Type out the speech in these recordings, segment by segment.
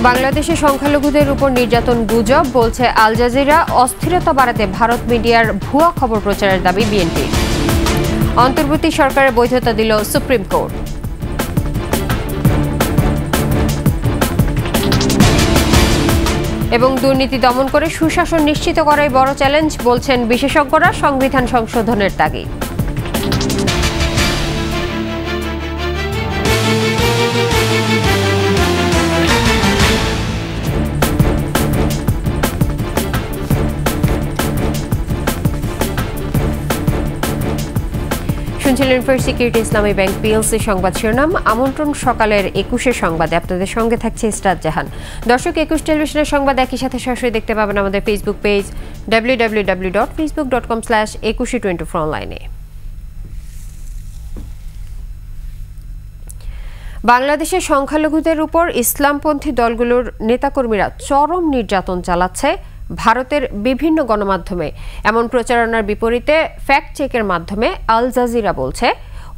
বাংলাদেশে সংখ্যালঘুদের উপর নির্যাতন গুজব, বলছে আল জাজিরা। অস্থিরতা বাড়াতে ভারত মিডিয়ার ভুয়া খবর প্রচারের দাবি বিএনপির। অন্তর্বর্তী সরকারের বৈধতা দিল সুপ্রিম কোর্ট। এবং দুর্নীতি দমন করে সুশাসন নিশ্চিত করাই বড় চ্যালেঞ্জ, বলছেন বিশেষজ্ঞরা। সংবিধান সংশোধনের তাগিদ। শুনছিলেন ফার্স্ট সিকিউরিটি ইসলামী ব্যাংক পিএলসি সংবাদ শিরোনাম। আমন্ত্রণ সকালের 21 সংবাদে আপনাদের সঙ্গে থাকছে ইসরাত জাহান। দর্শক, 21 টেলিভিশনের সংবাদ একই সাথে সরাসরি দেখতে পাবেন আমাদের ফেসবুক পেজ www.facebook.com/2124 অনলাইনে। বাংলাদেশের সংখ্যালঘুদের উপর ইসলামপন্থী দলগুলোর নেতাকর্মীরা চরম নির্যাতন চালাচ্ছে ভারতের বিভিন্ন গণমাধ্যমে। এমন প্রচারণার বিপরীতে ফ্যাক্ট চেকের মাধ্যমে আল জাজিরা বলছে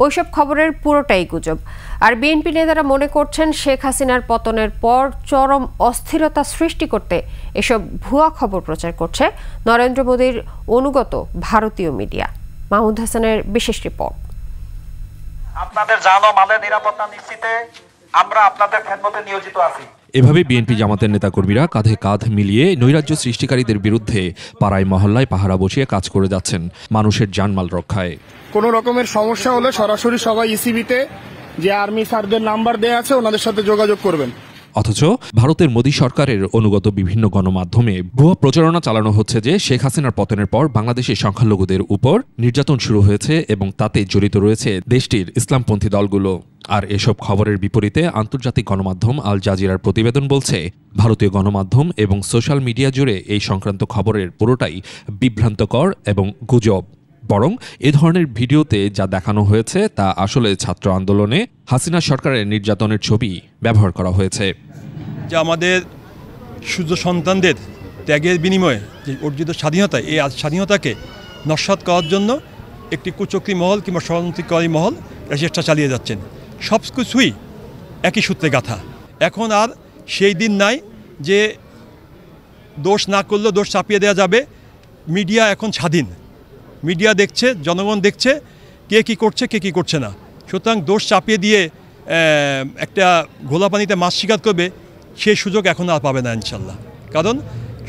ওইসব খবরের পুরোটাই গুজব। আর বিএনপি নেতারা মনে করছেন শেখ হাসিনার পতনের পর চরম অস্থিরতা সৃষ্টি করতে এসব ভুয়া খবর প্রচার করছে নরেন্দ্র মোদীর অনুগত ভারতীয় মিডিয়া। মাহমুদ হাসানের বিশেষ রিপোর্ট। আপনাদের জান ও মালের নিরাপত্তা নিশ্চিতে আমরা আপনাদের খেদমতে নিয়োজিত আছি। এভাবে বিএনপি জামাতের নেতাকর্মীরা কাঁধে কাঁধ মিলিয়ে নৈরাজ্য সৃষ্টিকারীদের বিরুদ্ধে পাড়ায় মহল্লায় পাহারা বসিয়ে কাজ করে যাচ্ছেন মানুষের জানমাল রক্ষায়। কোনো রকমের সমস্যা হলে সরাসরি সবাই ইসিবিতে যে আর্মি স্যারদের নাম্বার দেয়া আছে ওনাদের সাথে যোগাযোগ করবেন। অথচ ভারতের মোদী সরকারের অনুগত বিভিন্ন গণমাধ্যমে ভুয়া প্রচারণা চালানো হচ্ছে যে শেখ হাসিনার পতনের পর বাংলাদেশের সংখ্যালঘুদের উপর নির্যাতন শুরু হয়েছে এবং তাতে জড়িত রয়েছে দেশটির ইসলামপন্থী দলগুলো। আর এসব খবরের বিপরীতে আন্তর্জাতিক গণমাধ্যম আল জাজিরার প্রতিবেদন বলছে ভারতীয় গণমাধ্যম এবং সোশ্যাল মিডিয়া জুড়ে এই সংক্রান্ত খবরের পুরোটাই বিভ্রান্তকর এবং গুজব। বরং এ ধরনের ভিডিওতে যা দেখানো হয়েছে তা আসলে ছাত্র আন্দোলনে হাসিনা সরকারের নির্যাতনের ছবি ব্যবহার করা হয়েছে। যে আমাদের সূর্য সন্তানদের ত্যাগের বিনিময়ে যে অর্জিত স্বাধীনতা, এই স্বাধীনতাকে নস্যাৎ করার জন্য একটি কুচক্রী মহল কিংবা ষড়যন্ত্রকারী মহল চেষ্টা চালিয়ে যাচ্ছেন। সব কিছুই একই সূত্রে গাঁথা। এখন আর সেই দিন নাই যে দোষ না করলেও দোষ চাপিয়ে দেওয়া যাবে। মিডিয়া এখন স্বাধীন, মিডিয়া দেখছে, জনগণ দেখছে কে কী করছে কে কী করছে না। সুতরাং দোষ চাপিয়ে দিয়ে একটা ঘোলা পানিতে মাছ শিকার করবে সেই সুযোগ এখন আর পাবে না ইনশাল্লাহ। কারণ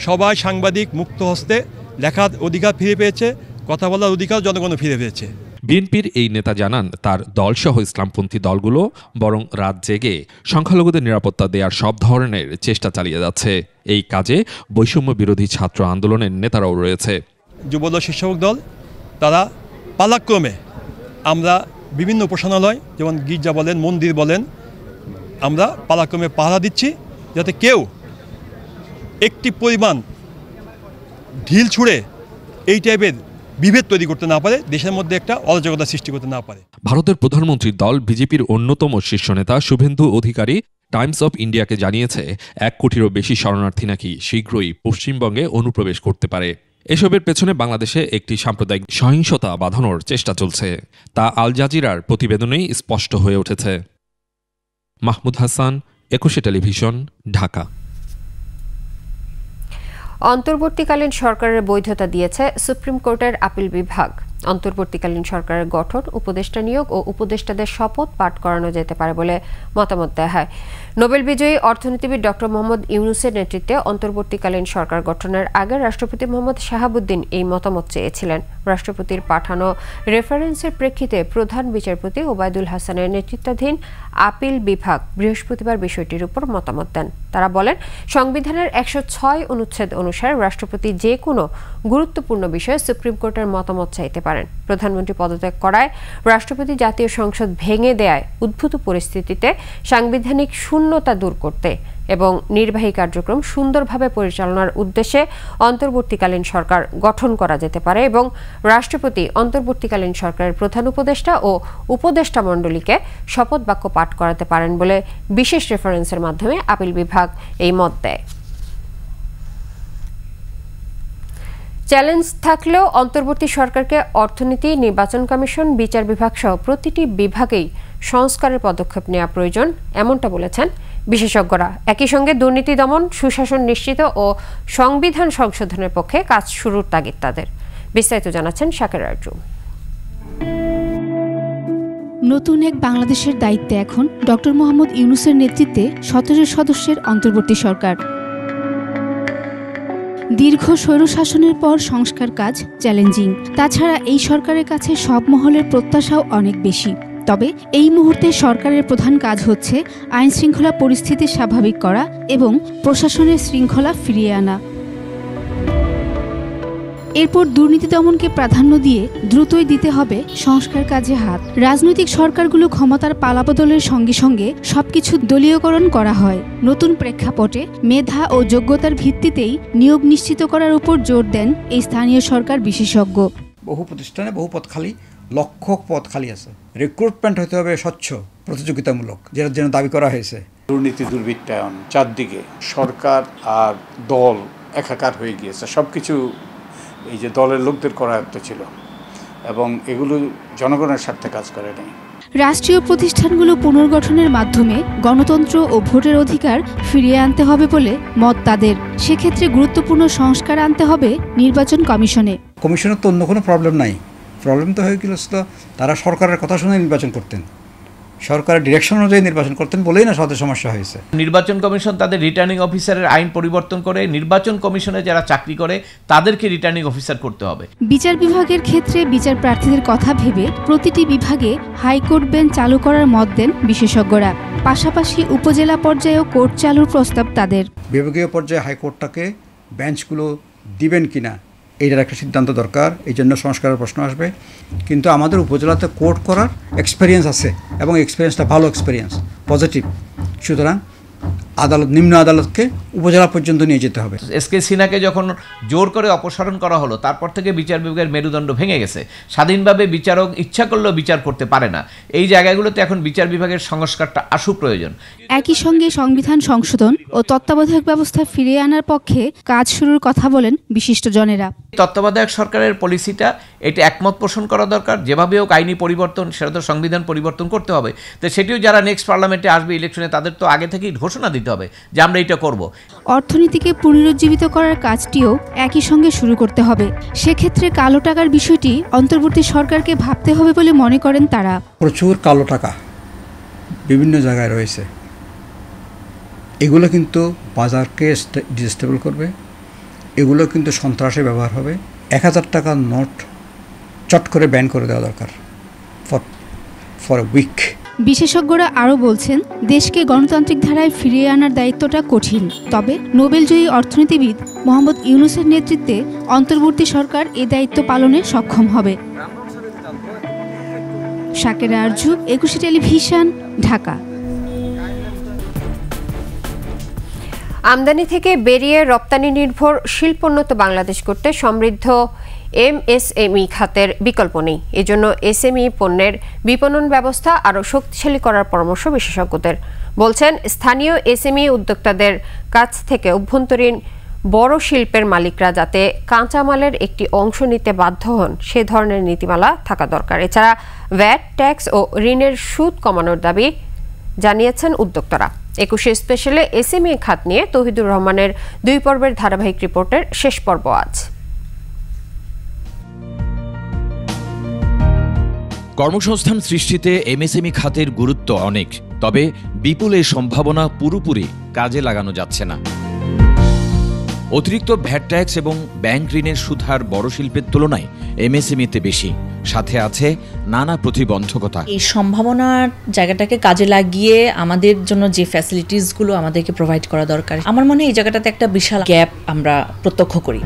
সবাই সাংবাদিক মুক্ত হস্তে লেখার অধিকার ফিরে পেয়েছে, কথা বলার অধিকার জনগণও ফিরে পেয়েছে। বিএনপির এই নেতা জানান তার দলসহ ইসলামপন্থী দলগুলো বরং রাত জেগে সংখ্যালঘুদের নিরাপত্তা দেওয়ার সব ধরনের চেষ্টা চালিয়ে যাচ্ছে। এই কাজে বৈষম্য বিরোধী ছাত্র আন্দোলনের নেতারাও রয়েছে। যুবদল স্বেচ্ছাসেবক দল তারা পালাক্রমে আমরা বিভিন্ন উপাসনালয় যেমন গির্জা বলেন, মন্দির বলেন, আমরা পালাক্রমে পাহারা দিচ্ছি যাতে কেউ একটি পরিমাণ ঢিল ছুঁড়ে এই টাইপের বিভেদ তৈরি করতে না পারে, দেশের মধ্যে একটা অরাজকতা সৃষ্টি করতে না পারে। ভারতের প্রধানমন্ত্রীর দল বিজেপির অন্যতম শীর্ষ নেতা শুভেন্দু অধিকারী টাইমস অফ ইন্ডিয়াকে জানিয়েছে 1 কোটিরও বেশি শরণার্থী নাকি শীঘ্রই পশ্চিমবঙ্গে অনুপ্রবেশ করতে পারে। এসবের পেছনে বাংলাদেশে একটি সাম্প্রদায়িক সহিংসতা বাঁধানোর চেষ্টা চলছে, তা আল জাজিরার প্রতিবেদনেই স্পষ্ট হয়ে উঠেছে। মাহমুদ হাসান, 21 টেলিভিশন, ঢাকা। অন্তর্বর্তীকালীন সরকারের বৈধতা দিয়েছে সুপ্রিম কোর্টের আপিল বিভাগ। অন্তর্বর্তীকালীন সরকারের গঠন, উপদেষ্টা নিয়োগ ও উপদেষ্টাদের শপথ পাঠ করানো যেতে পারে বলে মতামত দেয়া হয়। নোবেল বিজয়ী অর্থনীতিবিদ ডক্টর মোহাম্মদ ইউনূসের নেতৃত্বে অন্তর্বর্তীকালীন সরকার গঠনের আগে রাষ্ট্রপতি মোহাম্মদ শাহাবুদ্দিন এই মতামত চেয়েছিলেন। রাষ্ট্রপতির পাঠানো রেফারেন্সের প্রেক্ষিতে প্রধান বিচারপতি ওবায়দুল হাসানের নেতৃত্বাধীন আপিল বিভাগ বৃহস্পতিবার বিষয়টির উপর মতামত দেন। তারা বলেন, সংবিধানের 106 অনুচ্ছেদ অনুসারে রাষ্ট্রপতি যে কোনো গুরুত্বপূর্ণ বিষয়ে সুপ্রিম কোর্টের মতামত চাইতে পারেন। প্রধানমন্ত্রী পদত্যাগ করায় রাষ্ট্রপতি জাতীয় সংসদ ভেঙে দেয়ায় উদ্ভূত পরিস্থিতিতে সাংবিধানিক শূন্যতা দূর করতে এবং নির্বাহী কার্যক্রম সুন্দরভাবে পরিচালনার উদ্দেশ্যে অন্তর্বর্তীকালীন সরকার গঠন করা যেতে পারে এবং রাষ্ট্রপতি অন্তর্বর্তীকালীন সরকারের প্রধান উপদেষ্টা ও উপদেষ্টা মণ্ডলীকে শপথ বাক্য পাঠ করাতে পারেন বলে বিশেষ রেফারেন্সের মাধ্যমে আপিল বিভাগ এই মত দেয়। চ্যালেঞ্জ থাকলেও অন্তর্বর্তী সরকারকে অর্থনীতি, নির্বাচন কমিশন, বিচার বিভাগ সহ প্রতিটি বিভাগেই সংস্কারের পদক্ষেপ নেওয়া প্রয়োজন, এমনটা বলেছেন বিশেষজ্ঞরা একই সঙ্গে দুর্নীতি দমন, সুশাসন নিশ্চিত ও সংবিধান সংশোধনের পক্ষে কাজ শুরুর তাগিদ তাদের। বিস্তারিত জানাচ্ছেন শাকের আরজু। নতুন এক বাংলাদেশের দায়িত্বে এখন ডক্টর মোহাম্মদ ইউনূসের নেতৃত্বে 17 সদস্যের অন্তর্বর্তী সরকার। দীর্ঘ স্বৈরশাসনের পর সংস্কার কাজ চ্যালেঞ্জিং। তাছাড়া এই সরকারের কাছে সব মহলের প্রত্যাশাও অনেক বেশি। তবে এই মুহূর্তে সরকারের প্রধান কাজ হচ্ছে আইন শৃঙ্খলা পরিস্থিতি স্বাভাবিক করা এবং প্রশাসনের শৃঙ্খলা ফিরিয়ে আনা। এরপর দুর্নীতি দমনকে প্রাধান্য দিয়ে দ্রুতই দিতে হবে সংস্কার কাজে হাত। রাজনৈতিক সরকারগুলো ক্ষমতার পালাবদলের সঙ্গে সঙ্গে সবকিছু দলীয়করণ করা হয়। নতুন প্রেক্ষাপটে মেধা ও যোগ্যতার ভিত্তিতেই নিয়োগ নিশ্চিত করার উপর জোর দেন এই স্থানীয় সরকার বিশেষজ্ঞ। বহু প্রতিষ্ঠানে বহু পদ খালি, লক্ষ পদ খালি আছে। রিক্রুটমেন্ট হতে হবে স্বচ্ছ, প্রতিযোগিতামূলক, যেটার জন্য দাবি করা হয়েছে। দুর্নীতি, দুর্বৃত্তায়ন, চারদিকে সরকার আর দল একাকার হয়ে গিয়েছে। সবকিছু এই যে দলের লোকদের করায়ত্ত ছিল এবং এগুলো জনগণের স্বার্থে কাজ করে নাই। রাষ্ট্রীয় প্রতিষ্ঠানগুলো পুনর্গঠনের মাধ্যমে গণতন্ত্র ও ভোটের অধিকার ফিরিয়ে আনতে হবে বলে মত তাদের। সেক্ষেত্রে গুরুত্বপূর্ণ সংস্কার আনতে হবে নির্বাচন কমিশনে। কমিশনের তো অন্য কোনো প্রবলেম নাই। প্রবলেম তো হয়ে গেছিল তারা সরকারের কথা শুনে নির্বাচন করতেন, সরকারের ডিরেকশন অনুযায়ী নির্বাচন করতেন বলেই না তাদের সমস্যা হয়েছে। নির্বাচন কমিশন তাদের রিটার্নিং অফিসারের আইন পরিবর্তন করে নির্বাচন কমিশনে যারা চাকরি করে তাদেরকে রিটার্নিং অফিসার করতে হবে। বিচার বিভাগের ক্ষেত্রে বিচার প্রার্থীদের কথা ভেবে প্রতিটি বিভাগে হাইকোর্ট বেঞ্চ চালু করার মত দেন বিশেষজ্ঞরা। পাশাপাশি উপজেলা পর্যায়েও কোর্ট চালুর প্রস্তাব তাদের। বিভাগীয় পর্যায়ে হাইকোর্টটাকে বেঞ্চগুলো দিবেন কিনা এইটার একটা সিদ্ধান্ত দরকার। এই জন্য সংস্কারের প্রশ্ন আসবে। কিন্তু আমাদের উপজেলাতে কোর্ট করার এক্সপেরিয়েন্স আছে এবং এক্সপেরিয়েন্সটা ভালো এক্সপেরিয়েন্স, পজিটিভ। সুতরাং আদালত, নিম্ন আদালতকে উপজেলা পর্যন্ত নিয়ে যেতে হবে। এসকে সিনহাকে যখন জোর করে অপসারণ করা হলো তারপর থেকে বিচার বিভাগের মেরুদণ্ড ভেঙে গেছে। স্বাধীনভাবে বিচারক ইচ্ছা করলেও বিচার করতে পারে না। এই জায়গাগুলোতে এখন বিচার বিভাগের সংস্কারটা আশু প্রয়োজন। একই সঙ্গে সংবিধান সংশোধন ও তত্ত্বাবধায়ক ব্যবস্থা ফিরিয়ে আনার পক্ষে কাজ শুরুর কথা বলেন বিশিষ্টজনেরা। তত্ত্বাবধায়ক সরকারের পলিসিটা এটা একমত পোষণ করা দরকার। যেভাবে হোক আইনি পরিবর্তন, সেটা তো সংবিধান পরিবর্তন করতে হবে। তো সেটিও যারা নেক্সট পার্লামেন্টে আসবে ইলেকশনে তাদের তো আগে থেকেই ঘোষণা দিতে হবে যে আমরা এটা করব। অর্থনীতিকে পুনরুজ্জীবিত করার কাজটিও একই সঙ্গে শুরু করতে হবে। সেক্ষেত্রে কালো টাকার বিষয়টি অন্তর্বর্তী সরকারকে ভাবতে হবে বলে মনে করেন তারা। প্রচুর কালো টাকা বিভিন্ন জায়গায় রয়েছে। এগুলো কিন্তু বাজারকে ডিস্টেবল করবে, এগুলো কিন্তু সন্ত্রাসে ব্যবহার হবে। 1000 টাকার নোট চট করে ব্যান করে দেওয়া দরকার ফর এ উইক। বিশেষজ্ঞরা আরও বলছেন, দেশকে গণতান্ত্রিক ধারায় ফিরিয়ে আনার দায়িত্বটা কঠিন। তবে নোবেলজয়ী অর্থনীতিবিদ মোহাম্মদ ইউনূসের নেতৃত্বে অন্তর্বর্তী সরকার এ দায়িত্ব পালনে সক্ষম হবে। শাকের আরজু, একুশে টেলিভিশন, ঢাকা। আমদানি থেকে বেরিয়ে রপ্তানি নির্ভর শিল্পোন্নত বাংলাদেশ করতে সমৃদ্ধ এমএসএমই খাতের বিকল্প নেই। এজন্য এসএমই পণ্যের বিপণন ব্যবস্থা আরও শক্তিশালী করার পরামর্শ বিশেষজ্ঞদের। বলছেন, স্থানীয় এসএমই উদ্যোক্তাদের কাছ থেকে অভ্যন্তরীণ বড় শিল্পের মালিকরা যাতে কাঁচামালের একটি অংশ নিতে বাধ্য হন সে ধরনের নীতিমালা থাকা দরকার। এছাড়া ভ্যাট, ট্যাক্স ও ঋণের সুদ কমানোর দাবি জানিয়েছেন উদ্যোক্তারা। 21 স্পেশালে এসএমই খাত নিয়ে তৌহিদুর রহমানের 2 পর্বের ধারাবাহিক রিপোর্টের শেষ পর্ব আজ। কর্মসংস্থান সৃষ্টিতে এমএসএমই খাতের গুরুত্ব অনেক, তবে বিপুল এই সম্ভাবনা পুরোপুরি কাজে লাগানো যাচ্ছে না। অতিরিক্ত ভ্যাট ট্যাক্স এবং ব্যাংক ঋণের সুদহার বড় শিল্পের তুলনায় এমএসএমইতে বেশি, সাথে আছে নানা প্রতিবন্ধকতা। এই সম্ভাবনার জায়গাটাকে কাজে লাগিয়ে আমাদের জন্য যে ফ্যাসিলিটিসগুলো আমাদেরকে প্রোভাইড করা দরকার, আমার মনে হয় এই জায়গাটাতে একটা বিশাল গ্যাপ আমরা প্রত্যক্ষ করি।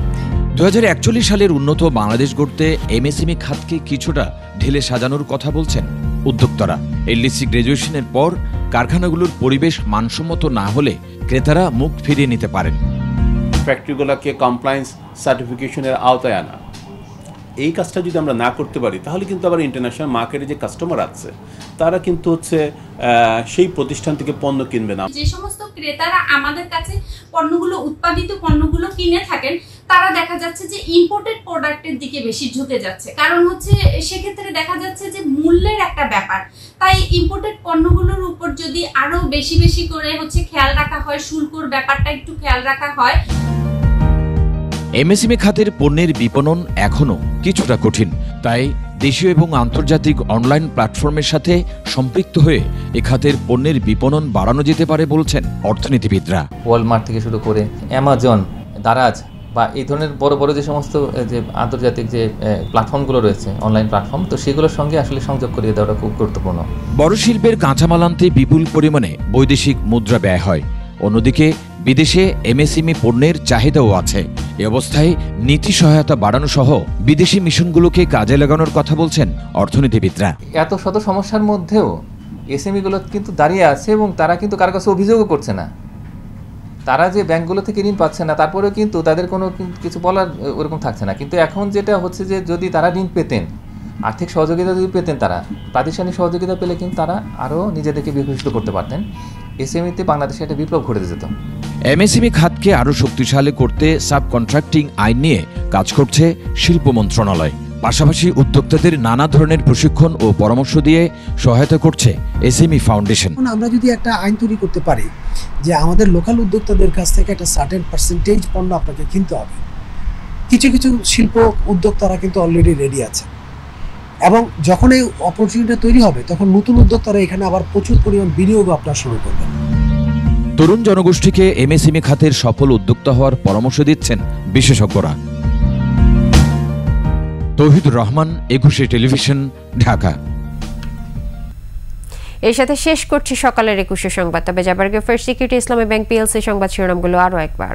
2041 সালের উন্নত বাংলাদেশ গড়তে এমএসএমই খাতকে কিছুটা ঢেলে সাজানোর কথা বলছেন উদ্যোক্তারা। এলডিসি গ্র্যাজুয়েশনের পর কারখানাগুলোর পরিবেশ মানসম্মত না হলে ক্রেতারা মুখ ফিরিয়ে নিতে পারেন। ফ্যাক্টরিগুলোকে কমপ্লায়েন্স সার্টিফিকেশনের আওতায় আনা, এই কাজটা যদি আমরা না করতে পারি তাহলে কিন্তু আবার ইন্টারন্যাশনাল মার্কেটে যে কাস্টমার আছে তারা কিন্তু হচ্ছে সেই প্রতিষ্ঠান থেকে পণ্য কিনবে না। যে সমস্ত ক্রেতারা আমাদের কাছে পণ্যগুলো, উৎপাদিত পণ্যগুলো কিনে থাকেন, তারা দেখা যাচ্ছে যে ইম্পোর্টেড প্রোডাক্টের দিকে বেশি ঝুঁকে যাচ্ছে। কারণ হচ্ছে সেক্ষেত্রে দেখা যাচ্ছে যে মূল্যের একটা ব্যাপার, তাই ইম্পোর্টেড পণ্যগুলোর উপর যদি যদি আরো বেশি বেশি করে হচ্ছে খেয়াল রাখা হয়, শুল্কর ব্যাপারটা একটু খেয়াল রাখা হয়। এমএসএমই খাতের পণ্যের বিপণন এখনও কিছুটা কঠিন, তাই দেশীয় এবং আন্তর্জাতিক অনলাইন প্ল্যাটফর্মের সাথে সম্পৃক্ত হয়ে এ খাতের পণ্যের বিপণন বাড়ানো যেতে পারে বলছেন অর্থনীতিবিদরা। ওয়ালমার্ট থেকে শুরু করে অ্যামাজন, দারাজ বা এই ধরনের বড় বড় যে সমস্ত যে আন্তর্জাতিক যে প্ল্যাটফর্মগুলো রয়েছে, অনলাইন প্ল্যাটফর্ম, তো সেগুলোর সঙ্গে আসলে সংযোগ করিয়ে দেওয়াটা খুব গুরুত্বপূর্ণ। বড় শিল্পের কাঁচামাল আনতে বিপুল পরিমাণে বৈদেশিক মুদ্রা ব্যয় হয়, অন্যদিকে বিদেশে এমএসএমই পণ্যের চাহিদাও আছে। এ অবস্থায় নীতি সহায়তা বাড়ানো সহ বিদেশি মিশনগুলোকে কাজে লাগানোর কথা বলছেন অর্থনীতিবিদরা। এত শত সমস্যার মধ্যেও এসএমইগুলো কিন্তু দাঁড়িয়ে আছে এবং তারা কিন্তু কারো কাছে অভিযোগও করছে না। তারা যে ব্যাংকগুলো থেকে ঋণ পাচ্ছে না, তারপরেও কিন্তু তাদের কোনো কিছু বলার ওরকম থাকছে না। কিন্তু এখন যেটা হচ্ছে যে যদি তারা ঋণ পেতেন, আর্থিক সহযোগিতা যদি পেতেন, তারা প্রাতিষ্ঠানিক সহযোগিতা পেলে কিন্তু তারা আরও নিজেদেরকে বিকশিত করতে পারতেন। এসএমইতে বাংলাদেশে একটা বিপ্লব ঘটে যেত। এমএসএমই খাতকে আরও শক্তিশালী করতে সাব কন্ট্রাক্টিং আইন নিয়ে কাজ করছে শিল্প মন্ত্রণালয়। পাশাপাশি উদ্যোক্তাদের নানা ধরনের প্রশিক্ষণ ও পরামর্শ দিয়ে সহায়তা করছে এসএমই ফাউন্ডেশন। আমরা যদি একটা আইন তৈরি করতে পারি যে আমাদের লোকাল উদ্যোক্তাদের কাছ থেকে একটা সার্টেন পার্সেন্টেজ পণ্য আপনাকে কিনতে হবে, কিছু কিছু শিল্প উদ্যোক্তারা কিন্তু অলরেডি রেডি আছে, এবং যখন এই অপরচুনিটি তৈরি হবে তখন নতুন উদ্যোক্তারা এখানে আবার প্রচুর পরিমাণ বিনিয়োগ আপনার শুরু করবেন। তরুণ জনগোষ্ঠীকে এমএসএমই খাতের সফল উদ্যোক্তা হওয়ার পরামর্শ দিচ্ছেন বিশেষজ্ঞরা। তৌহিদুর রহমান, 21 টেলিভিশন, ঢাকা। এর সাথে শেষ করছি সকালের 21 সংবাদ। তবে যাবার আগে ফার্স্ট সিকিউরিটি ইসলামী ব্যাংক পিএলসি সংবাদ শিরোনামগুলো আরও একবার।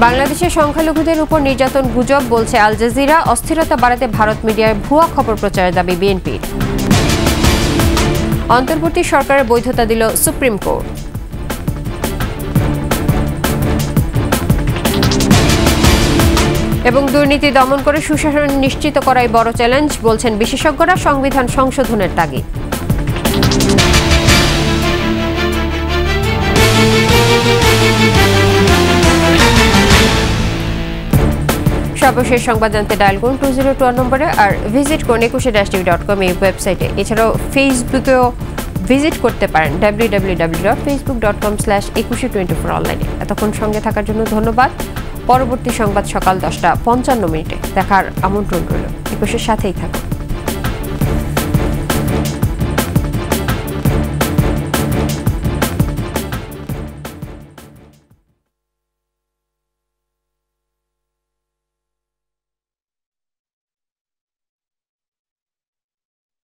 বাংলাদেশের সংখ্যালঘুদের উপর নির্যাতন গুজব, বলছে আল জাজিরা। অস্থিরতা বাড়াতে ভারত মিডিয়ায় ভুয়া খবর প্রচারের দাবি বিএনপির। অন্তর্বর্তী সরকারের বৈধতা দিল সুপ্রিম কোর্ট। এবং দুর্নীতি দমন করে সুশাসন নিশ্চিত করাই বড় চ্যালেঞ্জ, বলছেন বিশেষজ্ঞরা। সংবিধান সংশোধনের তাগিদ। সর্বশেষ সংবাদ জানতে ডায়াল করুন 2021 নম্বরে, আর ভিজিট করুন 21-tv.com এই ওয়েবসাইটে। এছাড়াও ফেসবুকেও ভিজিট করতে পারেন www.facebook.com/2124 অনলাইনে। এতক্ষণ সঙ্গে থাকার জন্য ধন্যবাদ। পরবর্তী সংবাদ সকাল 10টা 55 মিনিটে দেখার আমন্ত্রণ রইল। 21-এর সাথেই থাকুন।